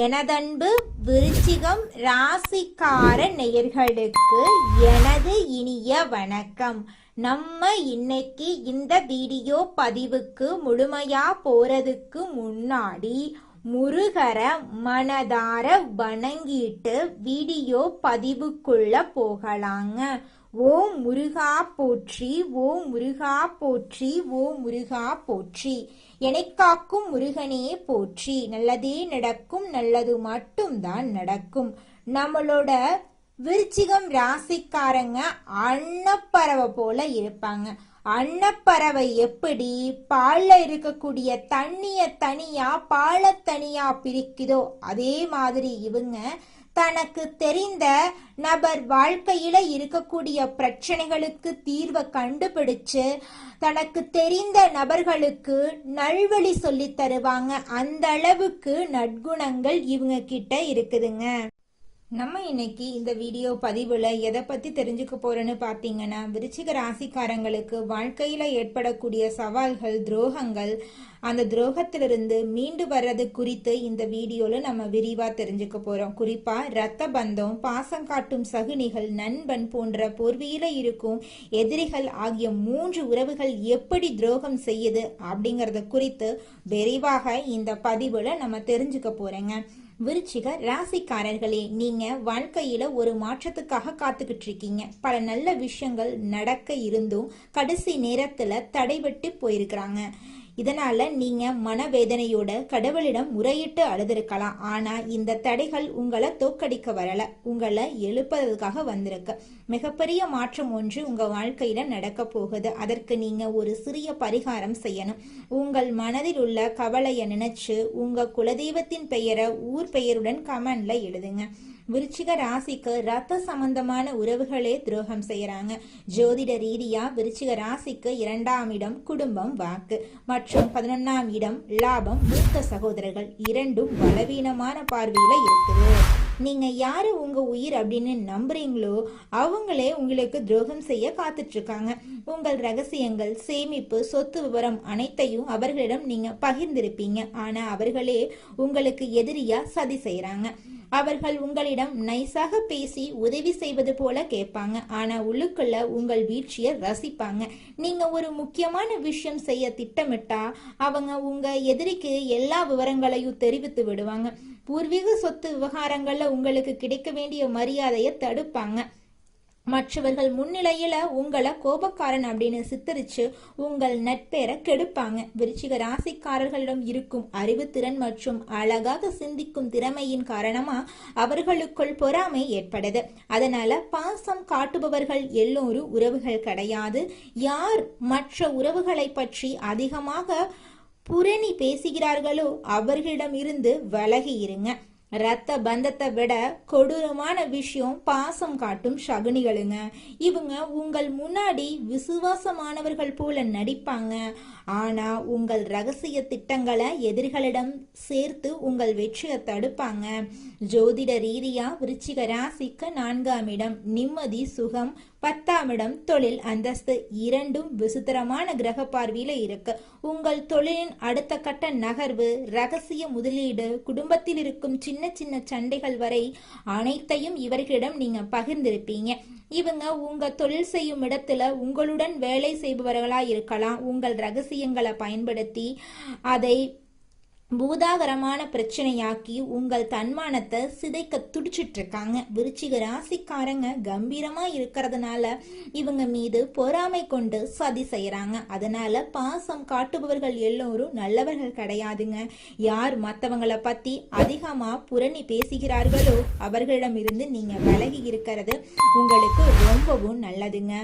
எனதன்பு விருச்சிகம் ராசிக்கார நேயர்களுக்கு எனது இனிய வணக்கம். நம்ம இன்னைக்கு இந்த வீடியோ பதிவுக்கு முழுமையா போறதுக்கு முன்னாடி முருகர மனதார வணங்கிட்டு வீடியோ பதிவுக்குள்ள போகலாங்க. ஓம் முருகா போற்றி, ஓம் முருகா போற்றி, ஓம் முருகா போற்றி. எனக்காக்கும் முருகனே போற்றி. நல்லதே நடக்கும், நல்லது மட்டும்தான் நடக்கும். நம்மளோட விருச்சிகம் ராசிக்காரங்க அன்னப்பறவை போல இருப்பாங்க. அன்னப்பறவை எப்படி பால்ல இருக்கக்கூடிய தண்ணிய தனியா பால தனியா பிரிக்குதோ அதே மாதிரி இவங்க தனக்கு தெரிந்த நபர் வாழ்க்கையில இருக்கக்கூடிய பிரச்சனைகளுக்கு தீர்வை கண்டுபிடிச்சு தனக்கு தெரிந்த நபர்களுக்கு நல்வழி சொல்லி தருவாங்க. அந்த அளவுக்கு நற்குணங்கள் இவங்க கிட்ட இருக்குதுங்க. நம்ம இன்னைக்கு இந்த வீடியோ பதிவுல எதை பத்தி தெரிஞ்சுக்க போறோன்னு பாத்தீங்கன்னா, விருச்சிக ராசிக்காரங்களுக்கு வாழ்க்கையில ஏற்படக்கூடிய சவால்கள், துரோகங்கள், அந்த துரோகத்திலிருந்து மீண்டு வர்றது குறித்து இந்த வீடியோல நம்ம விரிவா தெரிஞ்சுக்க போறோம். குறிப்பா இரத்த பந்தம், பாசம் காட்டும் சகுனிகள், நண்பன் போன்ற பூர்வீல இருக்கும் எதிரிகள் ஆகிய 3 உறவுகள் எப்படி துரோகம் செய்யுது அப்படிங்கறத குறித்து விரிவாக இந்த பதிவுல நம்ம தெரிஞ்சுக்க போறோங்க. விருச்சிக ராசிக்காரர்களே, நீங்க வாழ்க்கையில ஒரு மாற்றத்துக்காக காத்துக்கிட்டு இருக்கீங்க. பல நல்ல விஷயங்கள் நடக்க இருந்தும் கடைசி நேரத்துல தடைபட்டு போயிருக்கிறாங்க. இதனால நீங்க மனவேதனையோட கடவுளிடம் முறையிட்டு அழுதிருக்கலாம். ஆனா இந்த தடைகள் உங்களை தோக்கடிக்க வரல, உங்களை எழுப்பதற்காக வந்திருக்கு. மிகப்பெரிய மாற்றம் ஒன்று உங்க வாழ்க்கையில நடக்க போகுது. அதற்கு நீங்க ஒரு சிறிய பரிகாரம் செய்யணும். உங்கள் மனதில் உள்ள கவலையை நினைச்சு உங்க குலதெய்வத்தின் பெயரை ஊர் பெயருடன் கமெண்ட்ல எழுதுங்க. விருச்சிக ராசிக்கு ரத்த சம்பந்தமான உறவுகளே துரோகம் செய்யறாங்க. ஜோதிட ரீதியா விருச்சிக ராசிக்கு 2ஆம் இடம் குடும்பம், வாக்கு மற்றும் 11ஆம் இடம் லாபம், மூத்த சகோதரர்கள் இரண்டும் பலவீனமான பார்வையில இருக்குது. நீங்க யாரு உங்க உயிர் அப்படின்னு நம்புறீங்களோ அவங்களே உங்களுக்கு துரோகம் செய்ய காத்துட்டு இருக்காங்க. உங்கள் ரகசியங்கள், சேமிப்பு, சொத்து விவரம் அனைத்தையும் அவர்களிடம் நீங்க பகிர்ந்திருப்பீங்க. ஆனா அவர்களே உங்களுக்கு எதிரியா சதி செய்யறாங்க. அவர்கள் உங்களிடம் நைஸாக பேசி உதவி செய்வது போல கேட்பாங்க. ஆனா உள்ளுக்குள்ள உங்கள் வீழ்ச்சியை ரசிப்பாங்க. நீங்க ஒரு முக்கியமான விஷயம் செய்ய திட்டமிட்டா அவங்க உங்க எதிரிக்கு எல்லா விவரங்களையும் தெரிவித்து விடுவாங்க. பூர்வீக சொத்து விவகாரங்கள்ல உங்களுக்கு கிடைக்க வேண்டிய மரியாதையை தடுப்பாங்க. மற்றவர்கள் முன்னிலையில உங்களை கோபக்காரன் அப்படின்னு சித்தரிச்சு உங்கள் நட்பேரை கெடுப்பாங்க. விருச்சிக ராசிக்காரர்களிடம் இருக்கும் அறிவுத்திறன் மற்றும் அழகாக சிந்திக்கும் திறமையின் காரணமா அவர்களுக்குள் பொறாமை ஏற்படுது. அதனால பாசம் காட்டுபவர்கள் எல்லோரும் உறவுகள் கிடையாது. யார் மற்ற உறவுகளை பற்றி அதிகமாக புரணி பேசுகிறார்களோ அவர்களிடம் இருந்து விலகி இருங்க. ரத்த பந்தத்தை விட கொடூரமான விஷயம் பாசம் காட்டும் சகுனிகளுங்க. இவங்க உங்கள் முன்னாடி விசுவாசமானவர்கள் போல நடிப்பாங்க. ஆனா உங்கள் ரகசிய திட்டங்களை எதிரிகளிடம் சேர்த்து உங்கள் வெற்றியை தடுப்பாங்க. ஜோதிட ரீதியா விருச்சிக ராசிக்கு 4ஆம் இடம் நிம்மதி, சுகம், 10ஆம் இடம் தொழில், அந்தஸ்து இரண்டும் விசித்திரமான கிரக பார்வையில இருக்கு. உங்கள் தொழிலின் அடுத்த கட்ட நகர்வு, ரகசிய முதலீடு, குடும்பத்தில் இருக்கும் சின்ன சின்ன சண்டைகள் வரை அனைத்தையும் இவர்களிடம் நீங்க பகிர்ந்திருப்பீங்க. இவங்க உங்க தொழில் செய்யும் இடத்துல உங்களுடன் வேலை செய்பவர்களா இருக்கலாம். உங்கள் ரகசியங்களை பயன்படுத்தி அதை பூதாகரமான பிரச்சனையாக்கி உங்கள் தன்மானத்தை சிதைக்க துடிச்சிட்டு இருக்காங்க. விருச்சிக ராசிக்காரங்க கம்பீரமா இருக்கிறதுனால இவங்க மீது பொறாமை கொண்டு சதி செய்யறாங்க. அதனால பாசம் காட்டுபவர்கள் எல்லோரும் நல்லவர்கள் கிடையாதுங்க. யார் மற்றவங்களை பத்தி அதிகமா புரணி பேசுகிறார்களோ அவர்களிடம் இருந்து நீங்க விலகி இருக்கிறது உங்களுக்கு ரொம்பவும் நல்லதுங்க.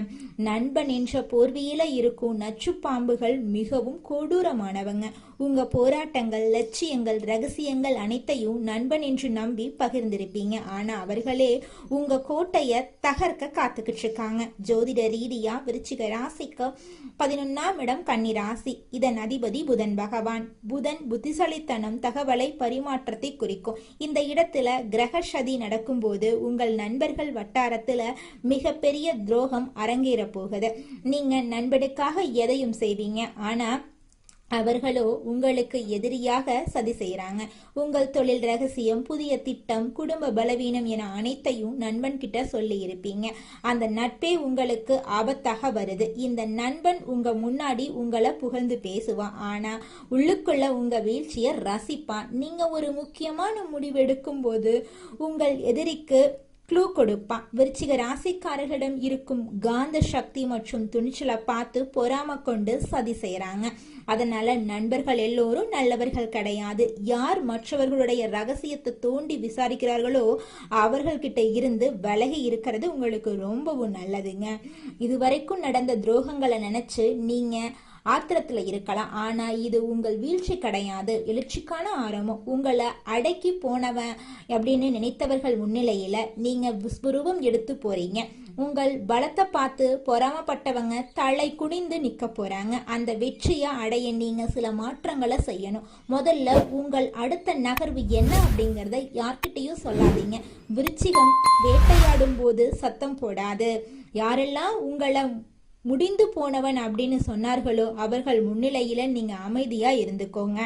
நண்பன் என்ற போர்வையில இருக்கும் நச்சு பாம்புகள் மிகவும் கொடூரமானவங்க. உங்க போராட்டங்கள், லட்சியங்கள், ரகசியங்கள் அனைத்தையும் நண்பன் என்று நம்பி பகிர்ந்திருப்பீங்க. ஆனா அவர்களே உங்க கோட்டைய தகர்க்க காத்துக்கிட்டு இருக்காங்க. ஜோதிட ரீதியா விருச்சிக ராசிக்கு 11ஆம் இடம் கன்னி ராசி. இதன் அதிபதி புதன் பகவான். புதன் புத்திசாலித்தனம், தகவலை பரிமாற்றத்தை குறிக்கும். இந்த இடத்துல கிரக சதி நடக்கும் போது உங்கள் நண்பர்கள் வட்டாரத்துல மிகப்பெரிய துரோகம் அரங்கேற போகுது. நீங்க நண்பனுக்காக எதையும் செய்வீங்க. ஆனா அவர்களோ உங்களுக்கு எதிரியாக சதி செய்யறாங்க. உங்கள் தொழில் ரகசியம், புதிய திட்டம், குடும்ப பலவீனம் என அனைத்தையும் நண்பன் கிட்ட சொல்லி இருப்பீங்க. அந்த நட்பே உங்களுக்கு ஆபத்தாக வருது. இந்த நண்பன் உங்க முன்னாடி உங்களை புகழ்ந்து பேசுவான், ஆனா உள்ளுக்குள்ள உங்க வீழ்ச்சிய ரசிப்பான். நீங்க ஒரு முக்கியமான முடிவு எடுக்கும் போது உங்கள் எதிரிக்கு க்ளூ கொடுப்பான். விருச்சிக ராசிக்காரர்களிடம் இருக்கும் காந்த சக்தி மற்றும் துணிச்சலை பார்த்து பொறாம கொண்டு சதி செய்யறாங்க. அதனால நண்பர்கள் எல்லோரும் நல்லவர்கள் கிடையாது. யார் மற்றவர்களுடைய ரகசியத்தை தோண்டி விசாரிக்கிறார்களோ அவர்கள்கிட்ட இருந்து விலகி இருக்கிறது உங்களுக்கு ரொம்பவும் நல்லதுங்க. இதுவரைக்கும் நடந்த துரோகங்களை நினைச்சு நீங்க ஆத்திரத்துல இருக்கலாம், ஆனா இது உங்கள் வீழ்ச்சி கிடையாது, எழுச்சிக்கான ஆரம்பம். உங்களை அடக்கி போனவன் அப்படின்னு நினைத்தவர்கள் முன்னிலையில நீங்க விஸ்வரூபம் எடுத்து போறீங்க. உங்கள் பலத்தை பார்த்து பொறாமப்பட்டவங்க தலை குனிந்து நிக்க போறாங்க. அந்த வெற்றியை அடைய நீங்க சில மாற்றங்களை செய்யணும். முதல்ல உங்கள் அடுத்த நகர்வு என்ன அப்படிங்கறத யார்கிட்டையும் சொல்லாதீங்க. விருச்சிகம் வேட்டையாடும் போது சத்தம் போடாது. யாரெல்லாம் உங்களை முடிந்து போனவன் அப்படின்னு சொன்னார்களோ அவர்கள் முன்னிலையில நீங்க அமைதியா இருந்துக்கோங்க.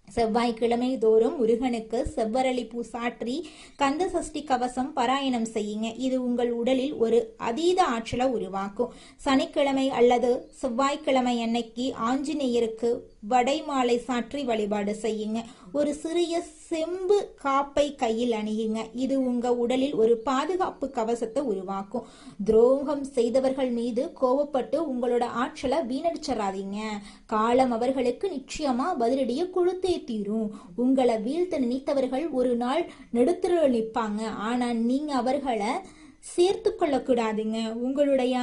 செவ்வாய்க்கிழமை தோறும் முருகனுக்கு செவ்வரளி பூ சாற்றி கந்த சஷ்டி கவசம் பாராயணம் செய்யுங்க. இது உங்கள் உடலில் ஒரு அதீத ஆற்றலை உருவாக்கும். சனிக்கிழமை அல்லது செவ்வாய்க்கிழமை அன்னைக்கு ஆஞ்சநேயருக்கு வடை மாலை சாற்றி வழிபாடு செய்யுங்க. ஒரு சிறிய செம்பு காப்பை கையில் அணியுங்க. இது உங்க உடலில் ஒரு பாதுகாப்பு கவசத்தை உருவாக்கும். துரோகம் செய்தவர்கள் மீது கோபப்பட்டு உங்களோட ஆற்றலை வீணடிச்சிடாதீங்க. காலம் அவர்களுக்கு நிச்சயமா பதிலடியை கொடுத்தே தீரும். உங்களை வீழ்த்த நினைத்தவர்கள் ஒரு நாள் நெடுத்துருள் நிற்பாங்க, ஆனா நீங்க அவர்களை சேர்த்து கொள்ளக்கூடாதுங்க. உங்களுடைய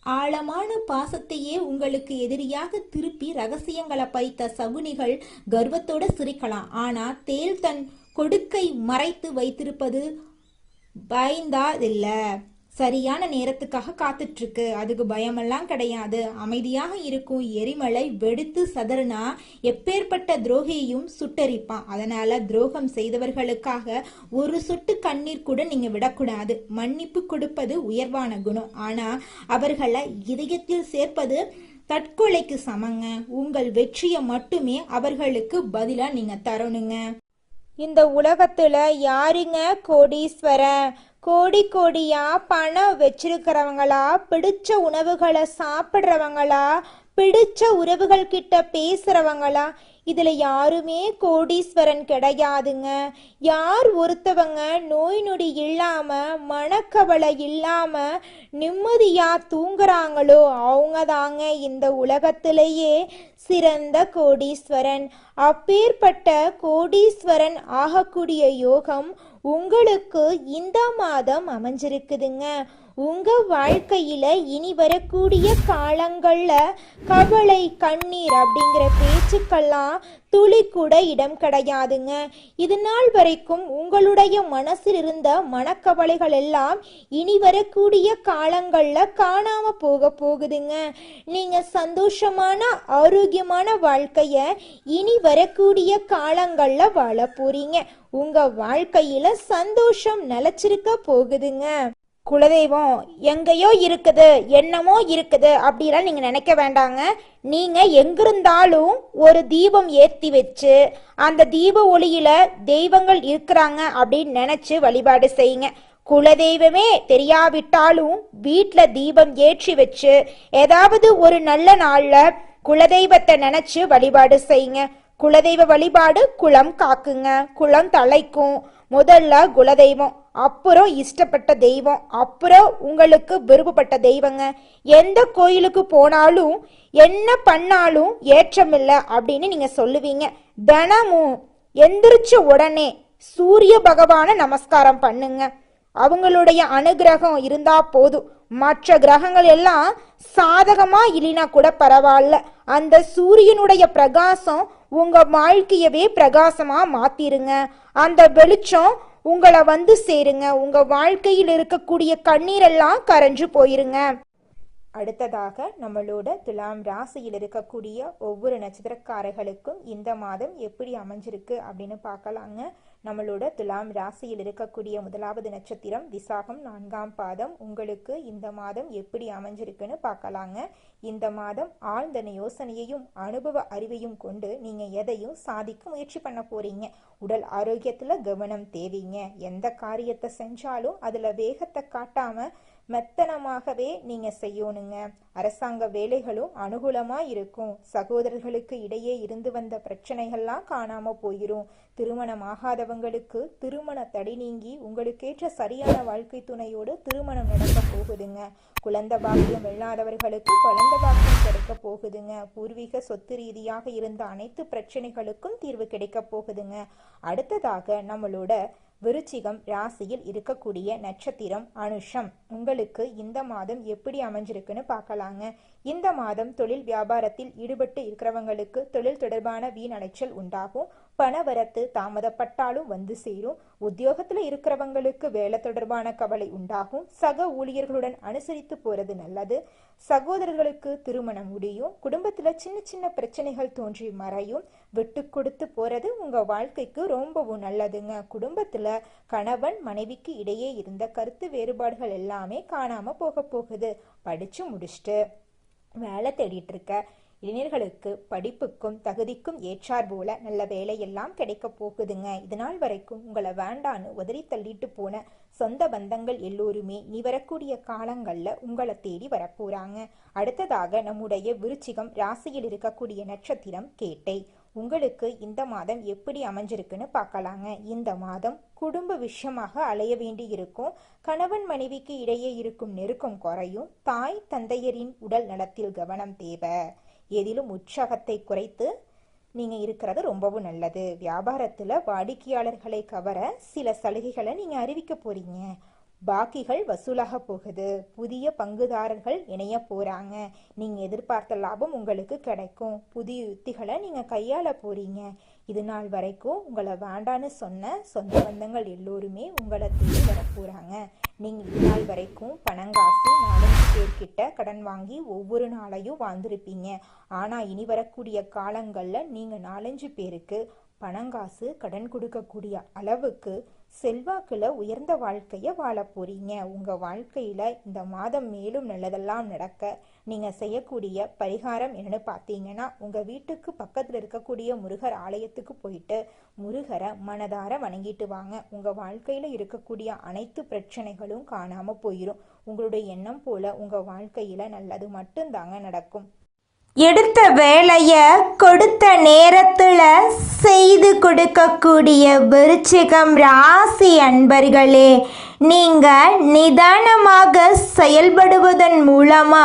ஆழமான பாசத்தையே உங்களுக்கு எதிரியாக திருப்பி ரகசியங்களை பைத்த சகுனிகள் கர்வத்தோட சிரிக்கலாம், ஆனா தேல் தன் கொடுக்கை மறைத்து வைத்திருப்பது பயந்தாதில்ல. சரியான நேரத்துக்காக காத்துட்டு இருக்கு, அதுக்கு பயமெல்லாம் கிடையாது, அமைதியாக இருக்கும். எரிமலை வெடித்து சதறனா எப்பேற்பட்ட துரோகியையும் சுட்டரிப்பான். அதனால துரோகம் செய்தவர்களுக்காக ஒரு சொட்டு கண்ணீர் கூட நீங்க விடக்கூடாது. மன்னிப்பு கொடுப்பது உயர்வான குணம், ஆனா அவர்களை இதயத்தில் சேர்ப்பது தற்கொலைக்கு சமங்க. உங்கள் வெற்றியை மட்டுமே அவர்களுக்கு பதிலா நீங்க தரணுங்க. இந்த உலகத்துல யாருங்க கோடீஸ்வரன்? கோடி கோடியா பணம் வச்சிருக்கிறவங்களா, பிடிச்ச உணவுகளை சாப்பிட்றவங்களா, பிடிச்ச உறவுகள் கிட்ட பேசுறவங்களா? இதுல யாருமே கோடீஸ்வரன் கிடையாதுங்க. யார் ஒருத்தவங்க நோய் நொடி இல்லாம மனக்கவலை இல்லாம நிம்மதியா தூங்குறாங்களோ அவங்க தாங்க இந்த உலகத்திலேயே சிறந்த கோடீஸ்வரன். அப்பேற்பட்ட கோடீஸ்வரன் ஆகக்கூடிய யோகம் உங்களுக்கு இந்த மாதம் அமைஞ்சிருக்குதுங்க. உங்க வாழ்க்கையில இனி வரக்கூடிய காலங்கள்ல கவலை, கண்ணீர் அப்படிங்கிற பேச்சுக்கெல்லாம் துளி கூட இடம் கிடையாதுங்க. இது நாள் வரைக்கும் உங்களுடைய மனசில் இருந்த மனக்கவலைகள் எல்லாம் இனி வரக்கூடிய காலங்கள்ல காணாம போகுதுங்க. நீங்க சந்தோஷமான ஆரோக்கியமான வாழ்க்கைய இனி வரக்கூடிய காலங்கள்ல வாழ போறீங்க. உங்க வாழ்க்கையில சந்தோஷம் நிலைச்சிருக்க போகுதுங்க. குலதெய்வம் எங்கேயோ இருக்குது, என்னமோ இருக்குது அப்படிலாம் நீங்க நினைக்க வேண்டாங்க. நீங்க எங்கிருந்தாலும் ஒரு தீபம் ஏற்றி வச்சு அந்த தீப ஒளியில தெய்வங்கள் இருக்கிறாங்க அப்படின்னு நினைச்சு வழிபாடு செய்யுங்க. குலதெய்வமே தெரியாவிட்டாலும் வீட்டுல தீபம் ஏற்றி வச்சு ஏதாவது ஒரு நல்ல நாள்ல குலதெய்வத்தை நினைச்சு வழிபாடு செய்யுங்க. குலதெய்வ வழிபாடு குலம் காக்குங்க, குலம் தலைக்கும். முதல்ல குலதெய்வம், அப்புறம் இஷ்டப்பட்ட தெய்வம், அப்புறம் உங்களுக்கு விருப்பப்பட்ட தெய்வங்க. எந்த கோயிலுக்கு போனாலும் என்ன பண்ணாலும் ஏற்றமில்லை அப்படின்னு நீங்க சொல்லுவீங்க. தினமும் எந்திரிச்ச உடனே சூரிய பகவான நமஸ்காரம் பண்ணுங்க. அவங்களுடைய அனுகிரகம் இருந்தா போதும். மற்ற கிரகங்கள் எல்லாம் சாதகமா இல்லைனா கூட பரவாயில்ல, அந்த சூரியனுடைய பிரகாசம் உங்க வாழ்க்கையவே பிரகாசமா மாத்திருங்க. அந்த வெளிச்சம் உங்களை வந்து சேருங்க. உங்க வாழ்க்கையில் இருக்கக்கூடிய கண்ணீரெல்லாம் கரைஞ்சு போயிருங்க. அடுத்ததாக நம்மளோட துலாம் ராசியில் இருக்கக்கூடிய ஒவ்வொரு நட்சத்திரக்காரர்களுக்கும் இந்த மாதம் எப்படி அமைஞ்சிருக்கு அப்படின்னு பார்க்கலாங்க. நம்மளோட துலாம் ராசியில் இருக்கக்கூடிய முதலாவது நட்சத்திரம் விசாகம் 4ஆம் பாதம். உங்களுக்கு இந்த மாதம் எப்படி அமைஞ்சிருக்குன்னு பார்க்கலாங்க. இந்த மாதம் ஆழ்ந்த யோசனையையும் அனுபவ அறிவையும் கொண்டு நீங்க எதையும் சாதிக்க முயற்சி பண்ண போறீங்க. உடல் ஆரோக்கியத்துல கவனம் தேவைங்க. எந்த காரியத்தை செஞ்சாலும் அதுல வேகத்தை காட்டாம மெத்தனமாகவே நீங்க செய்யணுங்க. அரசாங்க வேலைகளும் அனுகூலமா இருக்கும். சகோதரர்களுக்கு இடையே இருந்து வந்த பிரச்சனைகள்லாம் காணாம போயிரும். திருமணம் ஆகாதவங்களுக்கு திருமண தடை நீங்கி உங்களுக்கேற்ற சரியான வாழ்க்கை துணையோடு திருமணம் நடக்க போகுதுங்க. குழந்தை பாக்கியம் இல்லாதவர்களுக்கு குழந்தை பாக்கியம் கிடைக்க போகுதுங்க. பூர்வீக சொத்து ரீதியாக இருந்த அனைத்து பிரச்சனைகளுக்கும் தீர்வு கிடைக்க போகுதுங்க. அடுத்ததாக நம்மளோட விருச்சிகம் ராசியில் இருக்கக்கூடிய நட்சத்திரம் அனுஷம். உங்களுக்கு இந்த மாதம் எப்படி அமைஞ்சிருக்குன்னு பார்க்கலாங்க. இந்த மாதம் தொழில் வியாபாரத்தில் ஈடுபட்டு இருக்கிறவங்களுக்கு தொழில் தொடர்பான வீண் அலைச்சல் உண்டாகும். பணவரத்து தாமதப்பட்டாலும் வந்து சேரும். உத்தியோகத்துல இருக்கிறவங்களுக்கு வேலை தொடர்பான கவலை உண்டாகும். சக ஊழியர்களுடன் அனுசரித்து போறது நல்லது. சகோதரர்களுக்கு திருமணம் முடியும். குடும்பத்துல சின்ன சின்ன பிரச்சனைகள் தோன்றி மறையும். விட்டு கொடுத்து போறது உங்க வாழ்க்கைக்கு ரொம்பவும் நல்லதுங்க. குடும்பத்துல கணவன் மனைவிக்கு இடையே இருந்த கருத்து வேறுபாடுகள் எல்லாமே காணாம போகுது. படிச்சு முடிச்சுட்டு வேலை தேடிட்டு இருக்க இளைஞர்களுக்கு படிப்புக்கும் தகுதிக்கும் ஏற்றார் போல நல்ல வேலையெல்லாம் கிடைக்க போகுதுங்க. இதனால் வரைக்கும் உங்களை வேண்டான்னு உதறி தள்ளிட்டு போன சொந்த பந்தங்கள் எல்லோருமே இனி வரக்கூடிய காலங்கள்ல உங்களை தேடி வரப்போறாங்க. அடுத்ததாக நம்முடைய விருச்சிகம் ராசியில் இருக்கக்கூடிய நட்சத்திரம் கேட்டை. உங்களுக்கு இந்த மாதம் எப்படி அமைஞ்சிருக்குன்னு பார்க்கலாங்க. இந்த மாதம் குடும்ப விஷயமாக அலைய வேண்டி இருக்கும். கணவன் மனைவிக்கு இடையே இருக்கும் நெருக்கம் குறையும். தாய் தந்தையரின் உடல் நலத்தில் கவனம் தேவை. எதிலும் உற்சாகத்தை குறைத்து நீங்க இருக்கிறது ரொம்பவும் நல்லது. வியாபாரத்துல வாடிக்கையாளர்களை கவர சில சலுகைகளை நீங்க அறிவிக்க போறீங்க. பாக்கிகள் வசூலாக போகுது. புதிய பங்குதாரர்கள் இணைய போறாங்க. நீங்க எதிர்பார்த்த லாபம் உங்களுக்கு கிடைக்கும். புதிய யுத்திகளை நீங்க கையாள போறீங்க. இது நாள் வரைக்கும் உங்களை வேண்டான்னு சொன்ன சொந்த பந்தங்கள் எல்லோருமே உங்களை தேடி வர போறாங்க. நீங்க இது நாள் வரைக்கும் பணங்காசு 4 பேர்கிட்ட கடன் வாங்கி ஒவ்வொரு நாளையும் வாழ்ந்திருப்பீங்க. ஆனா இனி வரக்கூடிய காலங்கள்ல நீங்க 4-5 பேருக்கு பணங்காசு கடன் கொடுக்கக்கூடிய அளவுக்கு செல்வாக்குல உயர்ந்த வாழ்க்கைய வாழ போறீங்க. உங்க வாழ்க்கையில இந்த மாதம் மேலும் நல்லதெல்லாம் நடக்க நீங்க செய்யக்கூடிய பரிகாரம் என்னன்னு பார்த்தீங்கன்னா, உங்க வீட்டுக்கு பக்கத்துல இருக்கக்கூடிய முருகர் ஆலயத்துக்கு போயிட்டு முருகரை மனதார வணங்கிட்டு வாங்க. உங்க வாழ்க்கையில இருக்கக்கூடிய அனைத்து பிரச்சனைகளும் காணாம போயிடும். உங்களுடைய எண்ணம் போல உங்க வாழ்க்கையில நல்லது மட்டும்தாங்க நடக்கும். எடுத்த வேலைய கொடுத்த நேரத்துல செய்து கொடுக்கக்கூடிய விருச்சிகம் ராசி அன்பர்களே, நீங்க நிதானமாக செயல்படுவதன் மூலமா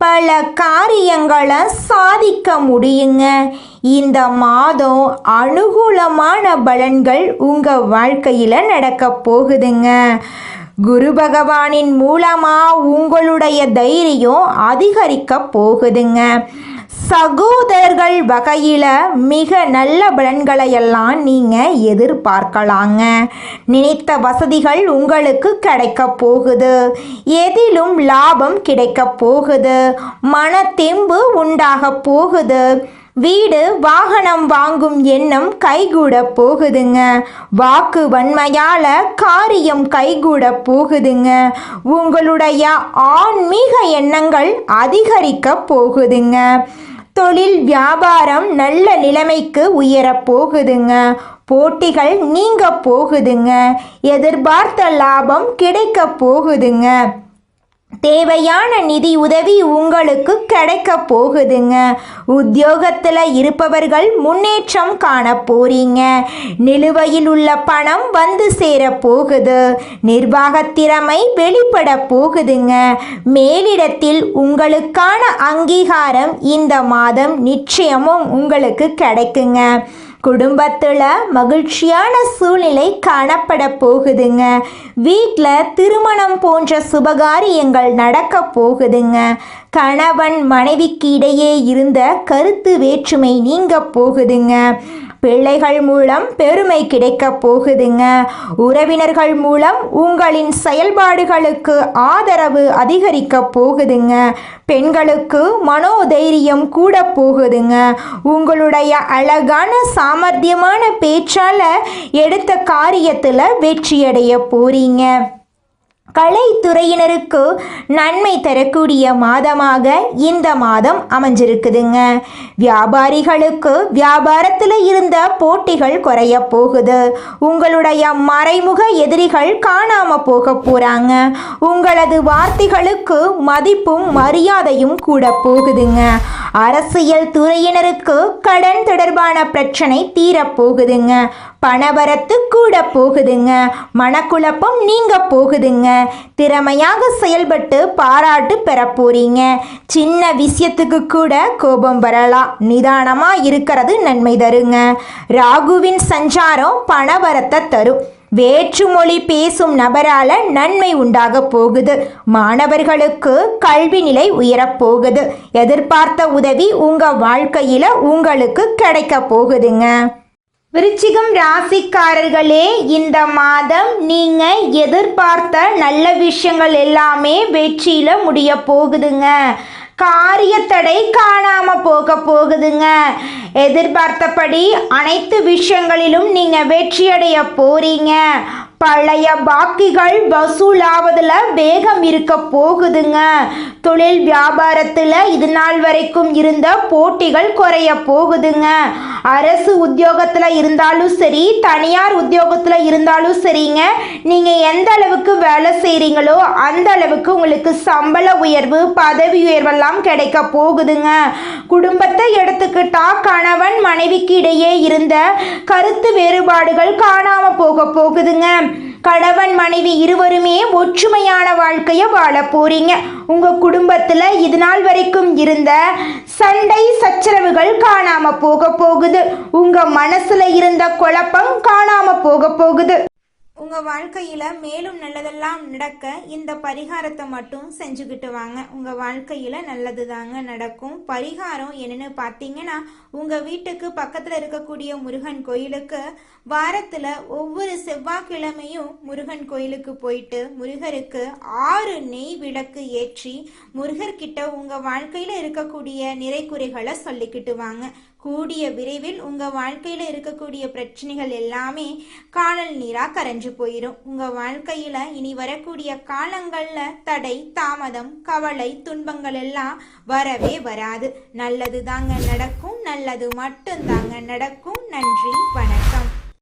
பல காரியங்களை சாதிக்க முடியுங்க. இந்த மாதம் அனுகூலமான பலன்கள் உங்க வாழ்க்கையில நடக்க போகுதுங்க. குரு பகவானின் மூலமா உங்களுடைய தைரியம் அதிகரிக்க போகுதுங்க. சகோதரர்கள் வகையில மிக நல்ல பலன்களை எல்லாம் நீங்க எதிர்பார்க்கலாங்க. நினைத்த வசதிகள் உங்களுக்கு கிடைக்க போகுது. எதிலும் லாபம் கிடைக்க போகுது. மன தெம்பு உண்டாக போகுது. வீடு வாகனம் வாங்கும் எண்ணம் கைகூட போகுதுங்க. வாக்கு வன்மையால காரியம் கைகூட போகுதுங்க. உங்களுடைய ஆன்மீக எண்ணங்கள் அதிகரிக்க போகுதுங்க. தொழில் வியாபாரம் நல்ல நிலைமைக்கு உயர போகுதுங்க. போட்டிகள் நீங்க போகுதுங்க. எதிர்பார்த்த லாபம் கிடைக்க போகுதுங்க. தேவையான நிதி உதவி உங்களுக்கு கிடைக்க போகுதுங்க. உத்தியோகத்தில் இருப்பவர்கள் முன்னேற்றம் காண போறீங்க. நிலுவையில் உள்ள பணம் வந்து சேர போகுது. நிர்வாக திறமை வெளிப்பட போகுதுங்க. மேலிடத்தில் உங்களுக்கான அங்கீகாரம் இந்த மாதம் நிச்சயமும் உங்களுக்கு கிடைக்குங்க. குடும்பத்தில் மகிழ்ச்சியான சூழ்நிலை காணப்பட போகுதுங்க. வீட்டில் திருமணம் போன்ற சுபகாரியங்கள் நடக்க போகுதுங்க. கணவன் மனைவிக்கு இடையே இருந்த கருத்து வேற்றுமை நீங்க போகுதுங்க. பிள்ளைகள் மூலம் பெருமை கிடைக்க போகுதுங்க. உறவினர்கள் மூலம் உங்களின் செயல்பாடுகளுக்கு ஆதரவு அதிகரிக்க போகுதுங்க. பெண்களுக்கு மனோதைரியம் கூட போகுதுங்க. உங்களுடைய அழகான சாமர்த்தியமான பேச்சால எடுத்த காரியத்தில் வெற்றியடைய போறீங்க. கலைத்துறையினருக்கு நன்மை தரக்கூடிய மாதமாக இந்த மாதம் அமைஞ்சிருக்குதுங்க. வியாபாரிகளுக்கு வியாபாரத்தில் இருந்த போட்டிகள் குறைய போகுது. உங்களுடைய மறைமுக எதிரிகள் காணாம போக போறாங்க. உங்களது வார்த்தைகளுக்கு மதிப்பும் மரியாதையும் கூட போகுதுங்க. அரசியல் துறையினருக்கு கடன் தொடர்பான பிரச்சனை தீரப்போகுதுங்க. பணவரத்து கூட போகுதுங்க. மனக்குழப்பம் நீங்க போகுதுங்க. திறமையாக செயல்பட்டு பாராட்டு பெற போறீங்க. சின்ன விஷயத்துக்கு கூட கோபம் வரலாம். நிதானமா இருக்கிறது நன்மை தருங்க. ராகுவின் சஞ்சாரம் பணவரத்தை தரும். வேற்றுமொழி பேசும் நபரால நன்மை உண்டாக போகுது. மாணவர்களுக்கு கல்வி நிலை உயரப்போகுது. எதிர்பார்த்த உதவி உங்க வாழ்க்கையில உங்களுக்கு கிடைக்க போகுதுங்க. விருச்சிகம் ராசிக்காரர்களே, இந்த மாதம் நீங்க எதிர்பார்த்த நல்ல விஷயங்கள் எல்லாமே வெற்றியில முடிய போகுதுங்க. காரியத்தடை காணாம போக போகுதுங்க. எதிர்பார்த்தபடி அனைத்து விஷயங்களிலும் நீங்க வெற்றியடைய போறீங்க. பழைய பாக்கிகள் வசூலாவதுல வேகம் இருக்க போகுதுங்க. தொழில் வியாபாரத்தில் இது நாள் வரைக்கும் இருந்த போட்டிகள் குறைய போகுதுங்க. அரசு உத்தியோகத்தில் இருந்தாலும் சரி, தனியார் உத்தியோகத்தில் இருந்தாலும் சரிங்க, நீங்கள் எந்த அளவுக்கு வேலை செய்கிறீங்களோ அந்த அளவுக்கு உங்களுக்கு சம்பள உயர்வு, பதவி உயர்வெல்லாம் கிடைக்க போகுதுங்க. குடும்பத்தை எடுத்துக்கிட்டா கணவன் மனைவிக்கு இடையே இருந்த கருத்து வேறுபாடுகள் காணாம போக போகுதுங்க. கணவன் மனைவி இருவருமே ஒற்றுமையான வாழ்க்கையை வாழ போறீங்க. உங்க குடும்பத்துல இது நாள் வரைக்கும் இருந்த சண்டை சச்சரவுகள் காணாம போக போகுது. உங்க மனசுல இருந்த குழப்பம் காணாம போக போகுது. உங்கள் வாழ்க்கையில் மேலும் நல்லதெல்லாம் நடக்க இந்த பரிகாரத்தை மட்டும் செஞ்சுக்கிட்டு வாங்க. உங்கள் வாழ்க்கையில் நல்லது தாங்க நடக்கும். பரிகாரம் என்னென்னு பார்த்தீங்கன்னா, உங்கள் வீட்டுக்கு பக்கத்தில் இருக்கக்கூடிய முருகன் கோயிலுக்கு வாரத்தில் ஒவ்வொரு செவ்வாய்க்கிழமையும் முருகன் கோயிலுக்கு போயிட்டு முருகருக்கு 6 நெய் விளக்கு ஏற்றி முருகர்கிட்ட உங்கள் வாழ்க்கையில் இருக்கக்கூடிய நிறைக்குறைகளை சொல்லிக்கிட்டு வாங்க. கூடிய விரைவில் உங்கள் வாழ்க்கையில் இருக்கக்கூடிய பிரச்சனைகள் எல்லாமே காணல் நீராக கரைஞ்சு போயிடும். உங்கள் வாழ்க்கையில் இனி வரக்கூடிய காலங்களில் தடை, தாமதம், கவலை, துன்பங்கள் எல்லாம் வரவே வராது. நல்லது தாங்க நடக்கும். நல்லது மட்டும் தாங்க நடக்கும். நன்றி, வணக்கம்.